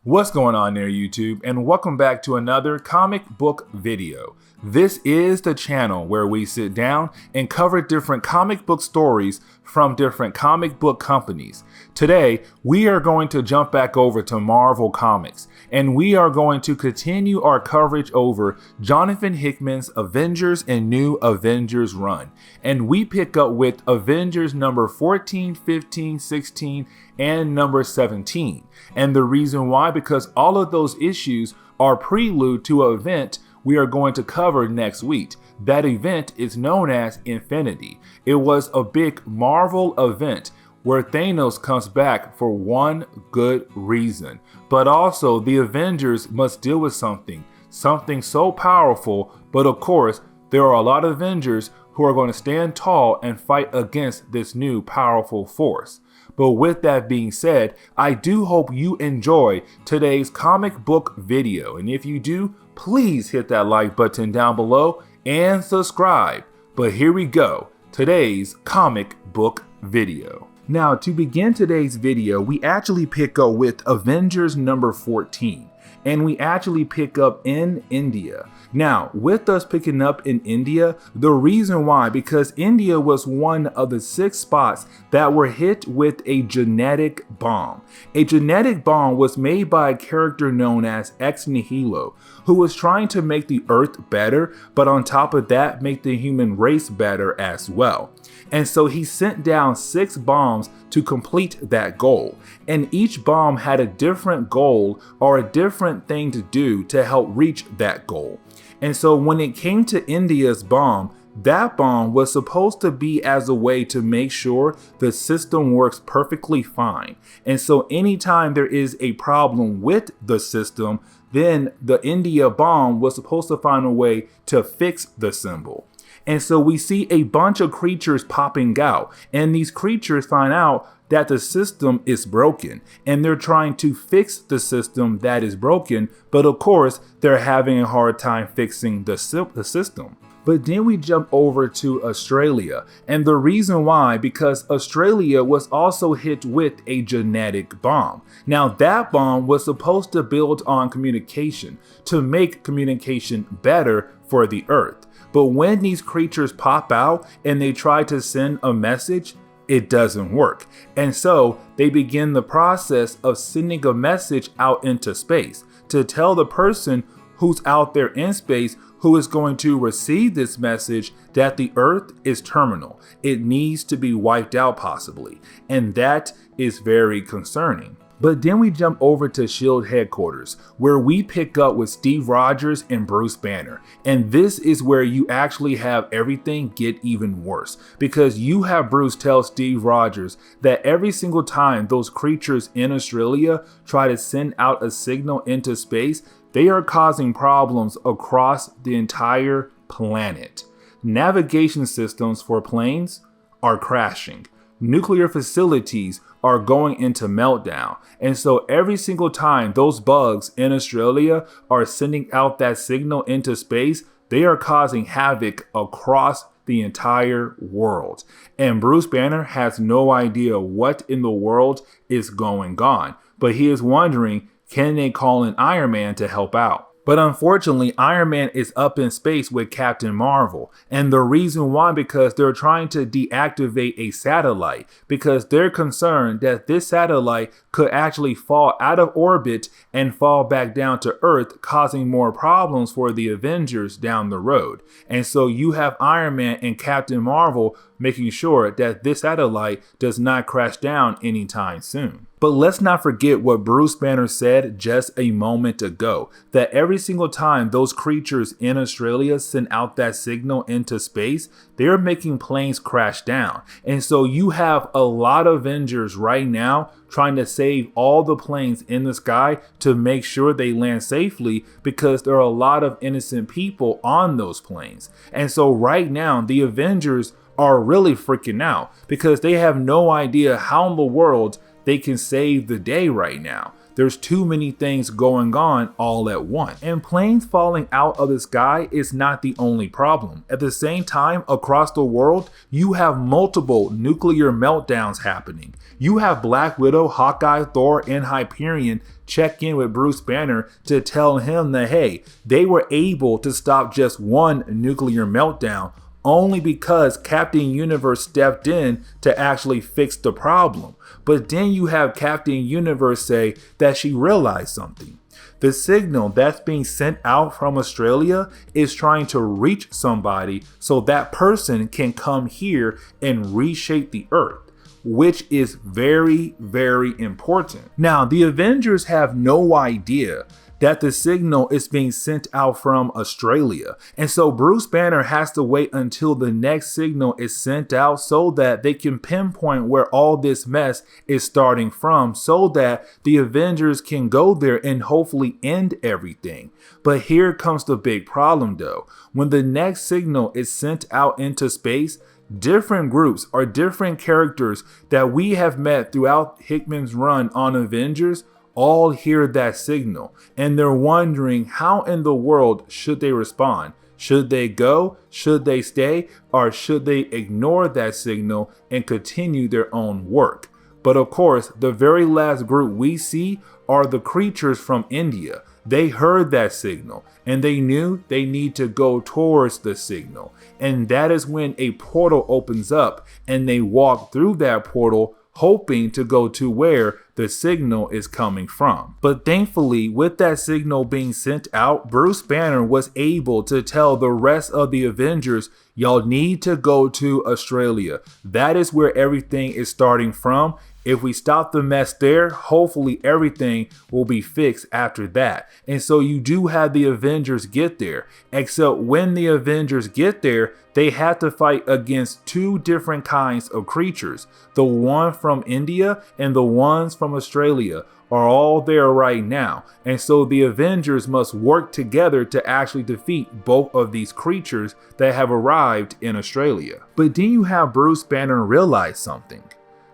What's going on there, YouTube, and welcome back to another comic book video. This is the channel where we sit down and cover different comic book stories from different comic book companies. Today, we are going to jump back over to Marvel Comics, and we are going to continue our coverage over Jonathan Hickman's Avengers and New Avengers run. And we pick up with Avengers number 14, 15, 16, and number 17. And the reason why, because all of those issues are prelude to an event we are going to cover next week. That event is known as Infinity. It was a big Marvel event where Thanos comes back for one good reason. But also the Avengers must deal with something so powerful, but of course there are a lot of Avengers who are going to stand tall and fight against this new powerful force. But with that being said, I do hope you enjoy today's comic book video. And if you do, please hit that like button down below and subscribe. But here we go, today's comic book video. Now, to begin today's video, we actually pick up with Avengers number 14. And we actually pick up in India. Now, with us picking up in India, the reason why, because India was one of the 6 spots that were hit with a genetic bomb. A genetic bomb was made by a character known as Ex Nihilo, who was trying to make the Earth better, but on top of that, make the human race better as well. And so he sent down 6 bombs to complete that goal. And each bomb had a different goal or a different thing to do to help reach that goal. And so when it came to India's bomb, that bomb was supposed to be as a way to make sure the system works perfectly fine. And so anytime there is a problem with the system, then the India bomb was supposed to find a way to fix the symbol. And so we see a bunch of creatures popping out, and these creatures find out that the system is broken, and they're trying to fix the system that is broken, but of course they're having a hard time fixing the system. But then we jump over to Australia, and the reason why, because Australia was also hit with a genetic bomb. Now that bomb was supposed to build on communication to make communication better for the Earth. But when these creatures pop out and they try to send a message, it doesn't work. And so they begin the process of sending a message out into space to tell the person who's out there in space who is going to receive this message that the Earth is terminal. It needs to be wiped out possibly. And that is very concerning. But then we jump over to S.H.I.E.L.D. headquarters, where we pick up with Steve Rogers and Bruce Banner. And this is where you actually have everything get even worse, because you have Bruce tell Steve Rogers that every single time those creatures in Australia try to send out a signal into space, they are causing problems across the entire planet. Navigation systems for planes are crashing. Nuclear facilities are going into meltdown. And so every single time those bugs in Australia are sending out that signal into space, they are causing havoc across the entire world. And Bruce Banner has no idea what in the world is going on, but he is wondering, can they call in Iron Man to help out? But unfortunately, Iron Man is up in space with Captain Marvel. And the reason why, because they're trying to deactivate a satellite, because they're concerned that this satellite could actually fall out of orbit and fall back down to Earth, causing more problems for the Avengers down the road. And so you have Iron Man and Captain Marvel making sure that this satellite does not crash down anytime soon. But let's not forget what Bruce Banner said just a moment ago, that every single time those creatures in Australia send out that signal into space, they're making planes crash down. And so you have a lot of Avengers right now trying to save all the planes in the sky to make sure they land safely, because there are a lot of innocent people on those planes. And so right now, the Avengers are really freaking out because they have no idea how in the world they can save the day right now. There's too many things going on all at once. And planes falling out of the sky is not the only problem. At the same time, across the world, you have multiple nuclear meltdowns happening. You have Black Widow, Hawkeye, Thor, and Hyperion check in with Bruce Banner to tell him that, hey, they were able to stop just one nuclear meltdown only because Captain Universe stepped in to actually fix the problem. But then you have Captain Universe say that she realized something. The signal that's being sent out from Australia is trying to reach somebody so that person can come here and reshape the Earth, which is very, very important. Now, the Avengers have no idea that the signal is being sent out from Australia. And so Bruce Banner has to wait until the next signal is sent out so that they can pinpoint where all this mess is starting from, so that the Avengers can go there and hopefully end everything. But here comes the big problem though. When the next signal is sent out into space, different groups or different characters that we have met throughout Hickman's run on Avengers all hear that signal, and they're wondering how in the world should they respond. Should they go? Should they stay? Or should they ignore that signal and continue their own work? But of course, the very last group we see are the creatures from India. They heard that signal and they knew they need to go towards the signal. And that is when a portal opens up and they walk through that portal, hoping to go to where the signal is coming from. But thankfully, with that signal being sent out, Bruce Banner was able to tell the rest of the Avengers, y'all need to go to Australia. That is where everything is starting from. If we stop the mess there, hopefully everything will be fixed after that. And so you do have the Avengers get there, except when the Avengers get there, they have to fight against two different kinds of creatures. The one from India and the ones from Australia are all there right now. And so the Avengers must work together to actually defeat both of these creatures that have arrived in Australia. But then you have Bruce Banner realize something.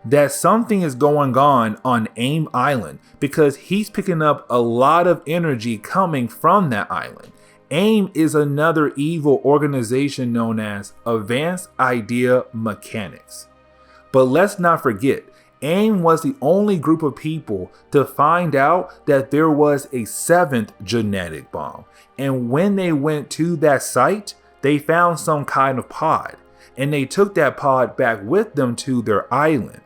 That something is going on AIM Island, because he's picking up a lot of energy coming from that island. AIM is another evil organization known as Advanced Idea Mechanics. But let's not forget, AIM was the only group of people to find out that there was a 7th genetic bomb. And when they went to that site, they found some kind of pod. And they took that pod back with them to their island.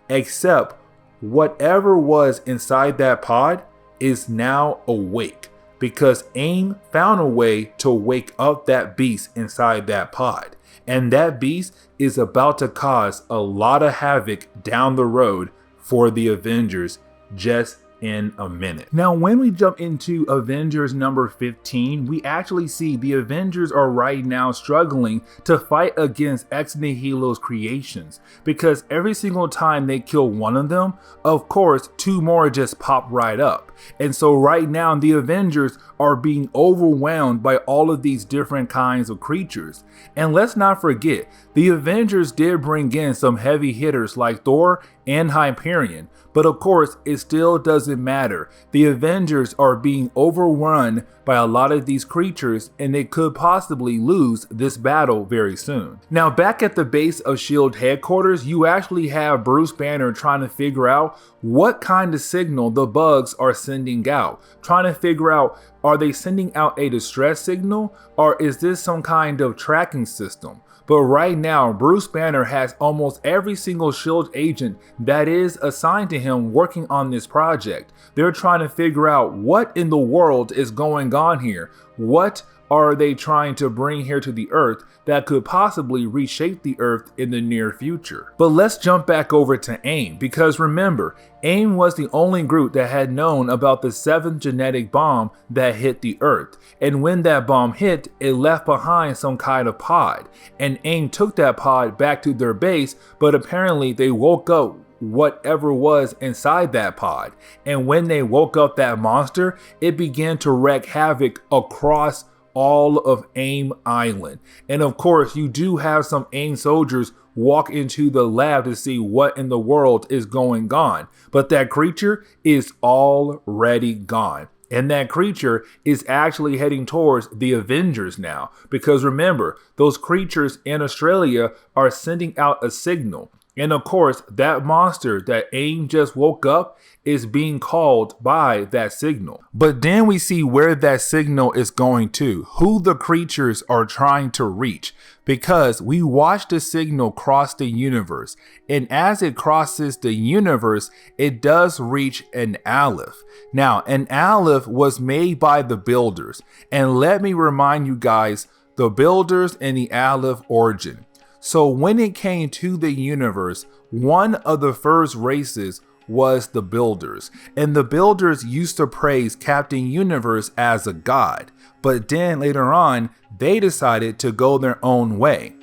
Except whatever was inside that pod is now awake, because AIM found a way to wake up that beast inside that pod. And that beast is about to cause a lot of havoc down the road for the Avengers just in a minute. Now, when we jump into Avengers number 15, we actually see the Avengers are right now struggling to fight against Ex Nihilo's creations, because every single time they kill one of them, of course, two more just pop right up. And so right now the Avengers are being overwhelmed by all of these different kinds of creatures. And let's not forget, the Avengers did bring in some heavy hitters like Thor and Hyperion. But of course, it still doesn't matter. The Avengers are being overrun by a lot of these creatures, and they could possibly lose this battle very soon. Now, back at the base of S.H.I.E.L.D. headquarters, you actually have Bruce Banner trying to figure out what kind of signal the bugs are sending out. Trying to figure out, are they sending out a distress signal, or is this some kind of tracking system? But right now, Bruce Banner has almost every single S.H.I.E.L.D. agent that is assigned to him working on this project. They're trying to figure out what in the world is going on here. What are they trying to bring here to the Earth that could possibly reshape the Earth in the near future? But let's jump back over to AIM, because remember, AIM was the only group that had known about the 7th genetic bomb that hit the Earth. And when that bomb hit, it left behind some kind of pod. And AIM took that pod back to their base, but apparently they woke up whatever was inside that pod. And when they woke up that monster, it began to wreak havoc across all of AIM Island. And of course, you do have some AIM soldiers walk into the lab to see what in the world is going on. But that creature is already gone. And that creature is actually heading towards the Avengers now. Because remember, those creatures in Australia are sending out a signal. And of course, that monster that AIM just woke up is being called by that signal. But then we see where that signal is going to, who the creatures are trying to reach, because we watch the signal cross the universe. And as it crosses the universe, it does reach an Aleph. Now, an Aleph was made by the builders. And let me remind you guys, the builders and the Aleph origin. So when it came to the universe, one of the first races was the builders. And the builders used to praise Captain Universe as a god. But then later on, they decided to go their own way.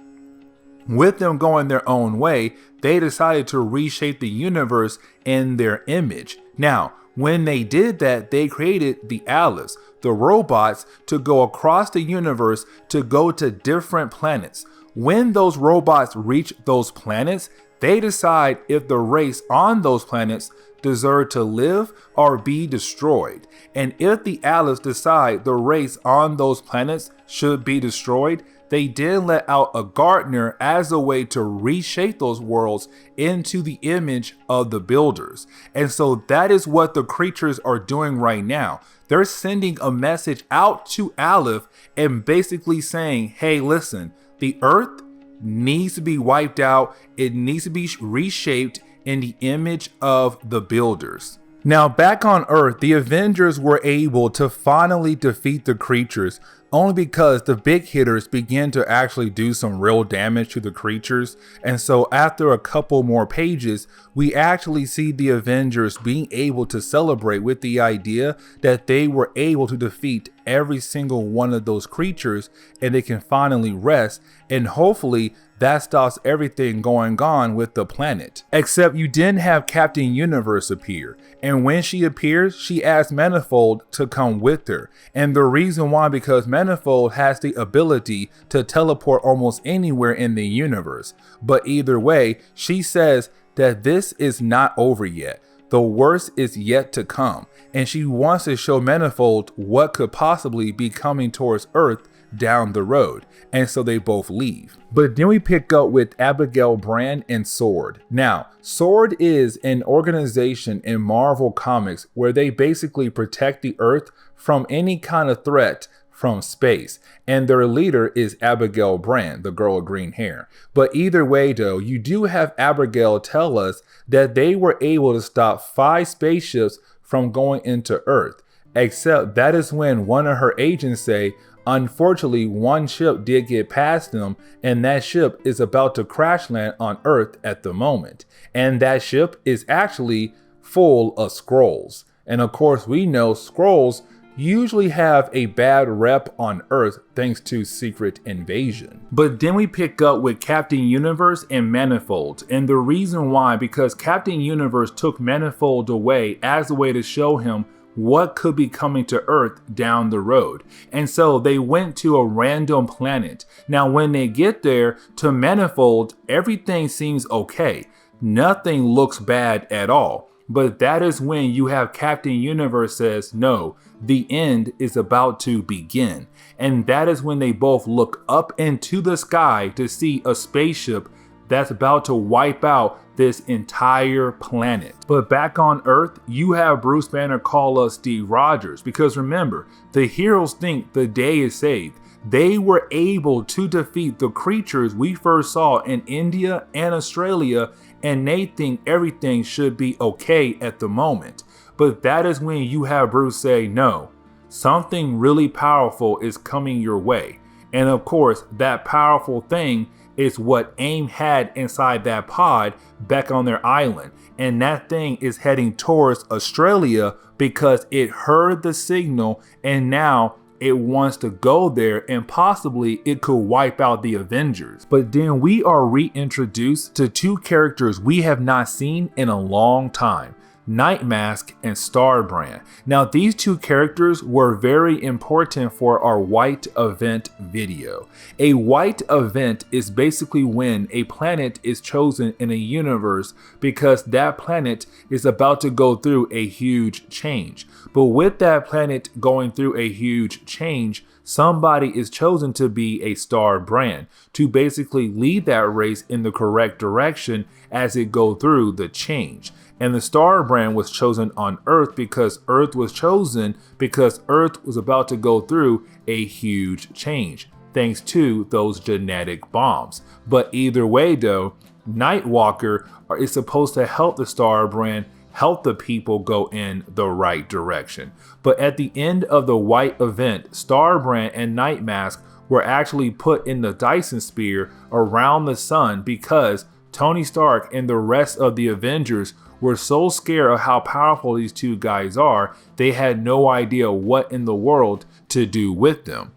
With them going their own way, they decided to reshape the universe in their image. Now, when they did that, they created the Alephs, the robots, to go across the universe to go to different planets. When those robots reach those planets, they decide if the race on those planets deserve to live or be destroyed. And if the Alephs decide the race on those planets should be destroyed, they then let out a gardener as a way to reshape those worlds into the image of the builders. And so that is what the creatures are doing right now. They're sending a message out to Aleph and basically saying, hey, listen, the earth needs to be wiped out. It needs to be reshaped in the image of the builders. Now, back on Earth, the Avengers were able to finally defeat the creatures only because the big hitters began to actually do some real damage to the creatures. And so after a couple more pages, we actually see the Avengers being able to celebrate with the idea that they were able to defeat every single one of those creatures and they can finally rest, and hopefully that stops everything going on with the planet. Except you didn't have Captain Universe appear, and when she appears, she asks Manifold to come with her. And the reason why, because Manifold has the ability to teleport almost anywhere in the universe. But either way, she says that this is not over yet. The worst is yet to come, and she wants to show Manifold what could possibly be coming towards Earth down the road. And so they both leave. But then we pick up with Abigail Brand and Sword. Now, Sword is an organization in Marvel Comics where they basically protect the Earth from any kind of threat from space. And their leader is Abigail Brand, the girl with green hair. But either way though, you do have Abigail tell us that they were able to stop 5 spaceships from going into Earth. Except that is when one of her agents say, unfortunately, one ship did get past them, and that ship is about to crash land on Earth at the moment. And that ship is actually full of Skrulls. And of course, we know Skrulls usually have a bad rep on Earth thanks to Secret Invasion. But then we pick up with Captain Universe and Manifold. And the reason why, because Captain Universe took Manifold away as a way to show him what could be coming to Earth down the road. And so they went to a random planet. Now, when they get there to Manifold, everything seems okay. Nothing looks bad at all. But that is when you have Captain Universe says, no, the end is about to begin. And that is when they both look up into the sky to see a spaceship that's about to wipe out this entire planet. But back on Earth, you have Bruce Banner call us Steve Rogers, because remember, the heroes think the day is saved. They were able to defeat the creatures we first saw in India and Australia, and they think everything should be okay at the moment. But that is when you have Bruce say, no, something really powerful is coming your way. And of course, that powerful thing is what AIM had inside that pod back on their island. And that thing is heading towards Australia because it heard the signal and now it wants to go there, and possibly it could wipe out the Avengers. But then we are reintroduced to 2 characters we have not seen in a long time. Nightmask and Starbrand. Now these two characters were very important for our white event video. A white event is basically when a planet is chosen in a universe because that planet is about to go through a huge change. But with that planet going through a huge change, somebody is chosen to be a Starbrand to basically lead that race in the correct direction as it go through the change. And the Starbrand was chosen on Earth because Earth was chosen because Earth was about to go through a huge change thanks to those genetic bombs. But either way though, Nightwalker is supposed to help the Starbrand help the people go in the right direction. But at the end of the white event, Starbrand and Nightmask were actually put in the Dyson Sphere around the sun because Tony Stark and the rest of the Avengers were so scared of how powerful these two guys are, they had no idea what in the world to do with them.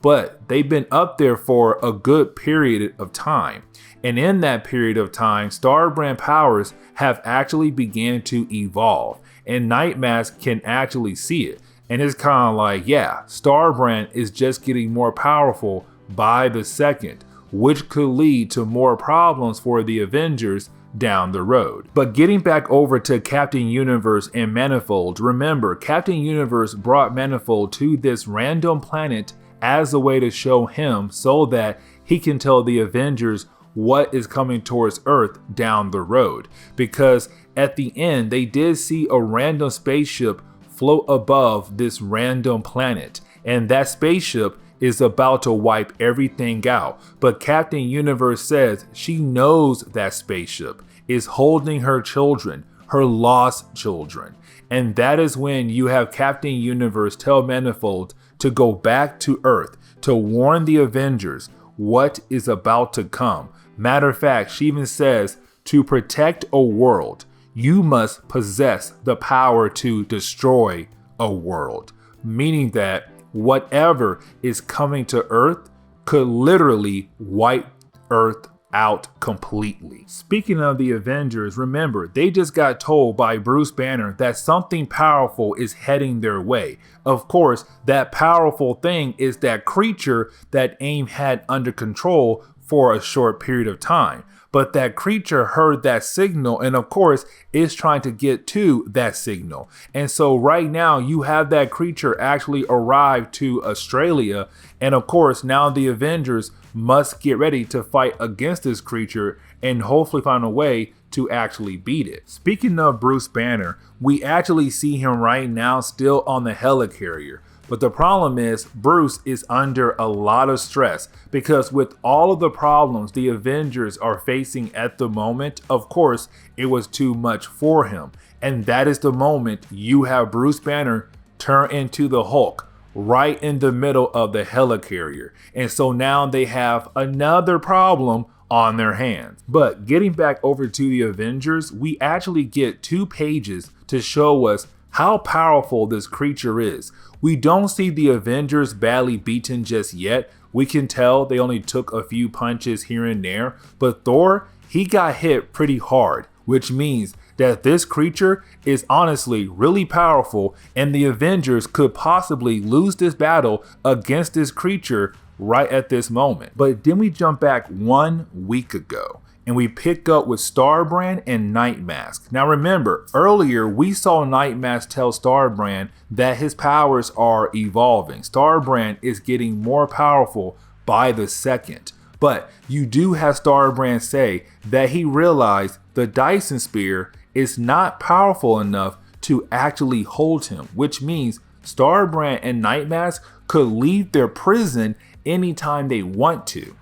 But they've been up there for a good period of time. And in that period of time, Starbrand powers have actually began to evolve. And Nightmask can actually see it. And it's kind of like, yeah, Starbrand is just getting more powerful by the second, which could lead to more problems for the Avengers down the road. But getting back over to Captain Universe and Manifold, remember, Captain Universe brought Manifold to this random planet as a way to show him so that he can tell the Avengers what is coming towards Earth down the road. Because at the end, they did see a random spaceship float above this random planet. And that spaceship is about to wipe everything out. But Captain Universe says she knows that spaceship is holding her children, her lost children. And that is when you have Captain Universe tell Manifold to go back to Earth to warn the Avengers what is about to come. Matter of fact, she even says to protect a world, you must possess the power to destroy a world. Meaning that whatever is coming to Earth could literally wipe Earth out completely. Speaking of the Avengers, remember, they just got told by Bruce Banner that something powerful is heading their way. Of course, that powerful thing is that creature that AIM had under control for a short period of time. But that creature heard that signal and of course is trying to get to that signal. And so right now you have that creature actually arrive to Australia. And of course now the Avengers must get ready to fight against this creature and hopefully find a way to actually beat it. Speaking of Bruce Banner, we actually see him right now still on the helicarrier. But the problem is Bruce is under a lot of stress because with all of the problems the Avengers are facing at the moment, of course, it was too much for him. And that is the moment you have Bruce Banner turn into the Hulk right in the middle of the helicarrier. And so now they have another problem on their hands. But getting back over to the Avengers, we actually get 2 pages to show us how powerful this creature is. We don't see the Avengers badly beaten just yet. We can tell they only took a few punches here and there, but Thor, he got hit pretty hard, which means that this creature is honestly really powerful and the Avengers could possibly lose this battle against this creature right at this moment. But then we jump back 1 week ago and we pick up with Starbrand and Nightmask. Now remember, earlier we saw Nightmask tell Starbrand that his powers are evolving. Starbrand is getting more powerful by the second. But you do have Starbrand say that he realized the Dyson Sphere is not powerful enough to actually hold him, which means Starbrand and Nightmask could leave their prison anytime they want to.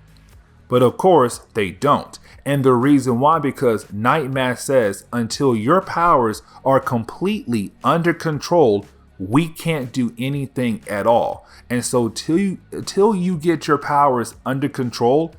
But of course they don't. And the reason why, because Nightmask says until your powers are completely under control, we can't do anything at all. And so until you get your powers under control,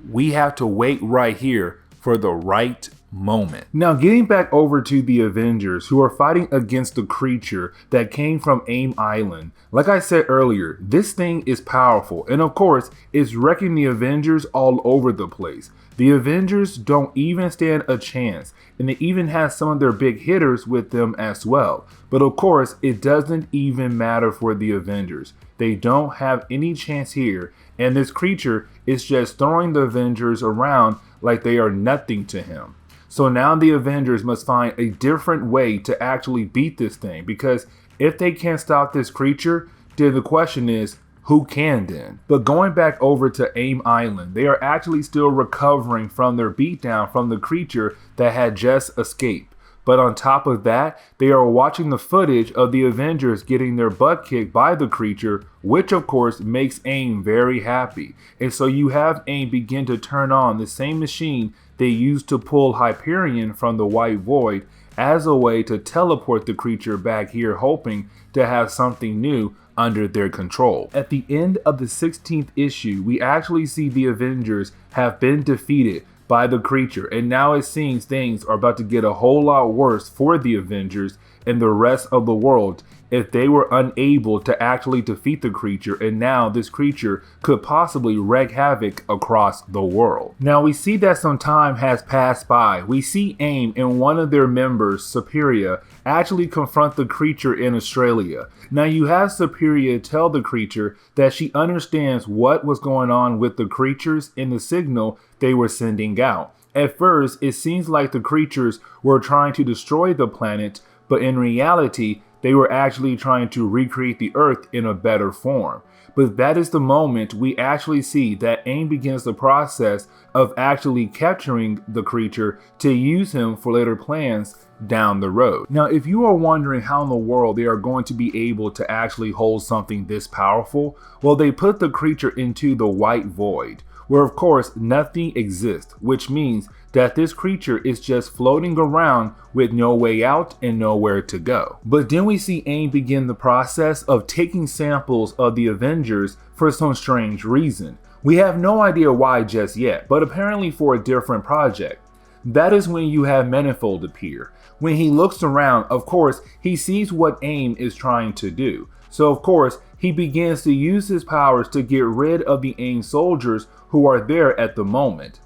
we have to wait right here for the right moment. Now, getting back over to the Avengers who are fighting against the creature that came from AIM Island. Like I said earlier, this thing is powerful, and of course, it's wrecking the Avengers all over the place. The Avengers don't even stand a chance, and it even has some of their big hitters with them as well. But of course, it doesn't even matter for the Avengers. They don't have any chance here, and this creature is just throwing the Avengers around like they are nothing to him. So now the Avengers must find a different way to actually beat this thing, because if they can't stop this creature, then the question is, who can then? But going back over to AIM Island, they are actually still recovering from their beatdown from the creature that had just escaped. But on top of that, they are watching the footage of the Avengers getting their butt kicked by the creature, which of course makes AIM very happy. And so you have AIM begin to turn on the same machine they used to pull Hyperion from the White Void as a way to teleport the creature back here, hoping to have something new under their control. At the end of the 16th issue, we actually see the Avengers have been defeated by the creature, and now it seems things are about to get a whole lot worse for the Avengers and the rest of the world if they were unable to actually defeat the creature, and now this creature could possibly wreak havoc across the world. Now we see that some time has passed by. We see AIM and one of their members, Superior, actually confront the creature in Australia. Now you have Superior tell the creature that she understands what was going on with the creatures in the signal they were sending out. At first, it seems like the creatures were trying to destroy the planet, but in reality, they were actually trying to recreate the Earth in a better form. But that is the moment we actually see that AIM begins the process of actually capturing the creature to use him for later plans down the road. Now, if you are wondering how in the world they are going to be able to actually hold something this powerful, well, they put the creature into the White Void, where of course nothing exists, which means that this creature is just floating around with no way out and nowhere to go. But then we see AIM begin the process of taking samples of the Avengers for some strange reason. We have no idea why just yet, but apparently for a different project. That is when you have Manifold appear. When he looks around, of course, he sees what AIM is trying to do. So of course, he begins to use his powers to get rid of the AIM soldiers who are there at the moment.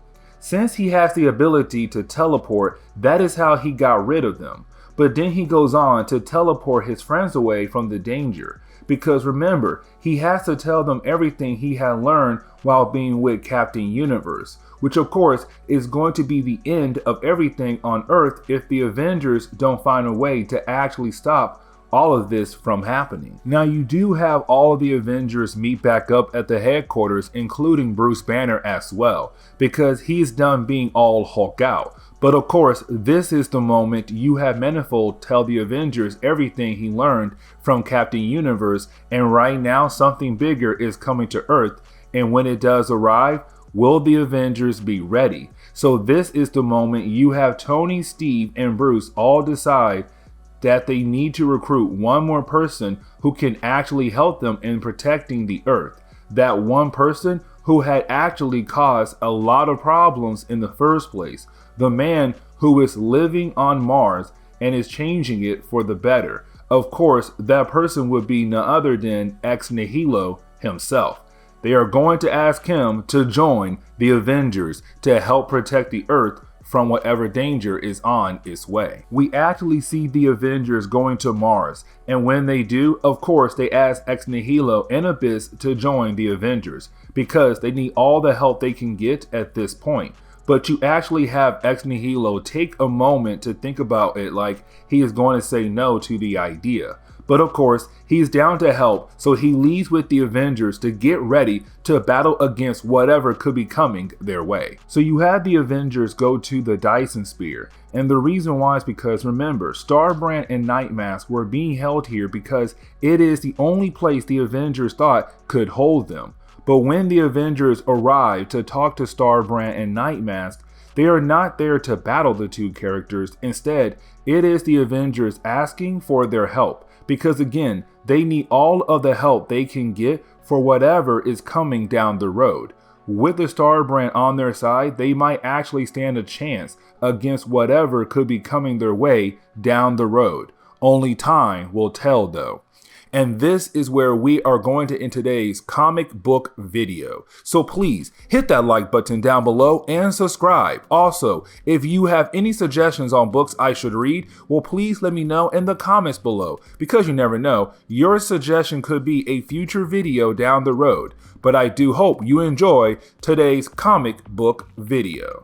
Since he has the ability to teleport, that is how he got rid of them. But then he goes on to teleport his friends away from the danger. Because remember, he has to tell them everything he had learned while being with Captain Universe, which of course is going to be the end of everything on Earth if the Avengers don't find a way to actually stop all of this from happening. Now you do have all of the Avengers meet back up at the headquarters, including Bruce Banner as well, because he's done being all Hulk out. But of course, this is the moment you have Manifold tell the Avengers everything he learned from Captain Universe, and right now something bigger is coming to Earth, and when it does arrive, will the Avengers be ready? So this is the moment you have Tony, Steve, and Bruce all decide that they need to recruit one more person who can actually help them in protecting the Earth. That one person who had actually caused a lot of problems in the first place. The man who is living on Mars and is changing it for the better. Of course, that person would be none other than Ex Nihilo himself. They are going to ask him to join the Avengers to help protect the Earth from whatever danger is on its way. We actually see the Avengers going to Mars, and when they do, of course, they ask Ex Nihilo and Abyss to join the Avengers because they need all the help they can get at this point. But you actually have Ex Nihilo take a moment to think about it, like he is going to say no to the idea. But of course, he's down to help, so he leaves with the Avengers to get ready to battle against whatever could be coming their way. So you have the Avengers go to the Dyson Sphere, and the reason why is because remember, Starbrand and Nightmask were being held here because it is the only place the Avengers thought could hold them. But when the Avengers arrive to talk to Starbrand and Nightmask, they are not there to battle the two characters. Instead, it is the Avengers asking for their help. Because again, they need all of the help they can get for whatever is coming down the road. with the Star brand on their side, they might actually stand a chance against whatever could be coming their way down the road. Only time will tell though. And this is where we are going to end today's comic book video. So please hit that like button down below and subscribe. Also, if you have any suggestions on books I should read, well, please let me know in the comments below, because you never know, your suggestion could be a future video down the road. But I do hope you enjoy today's comic book video.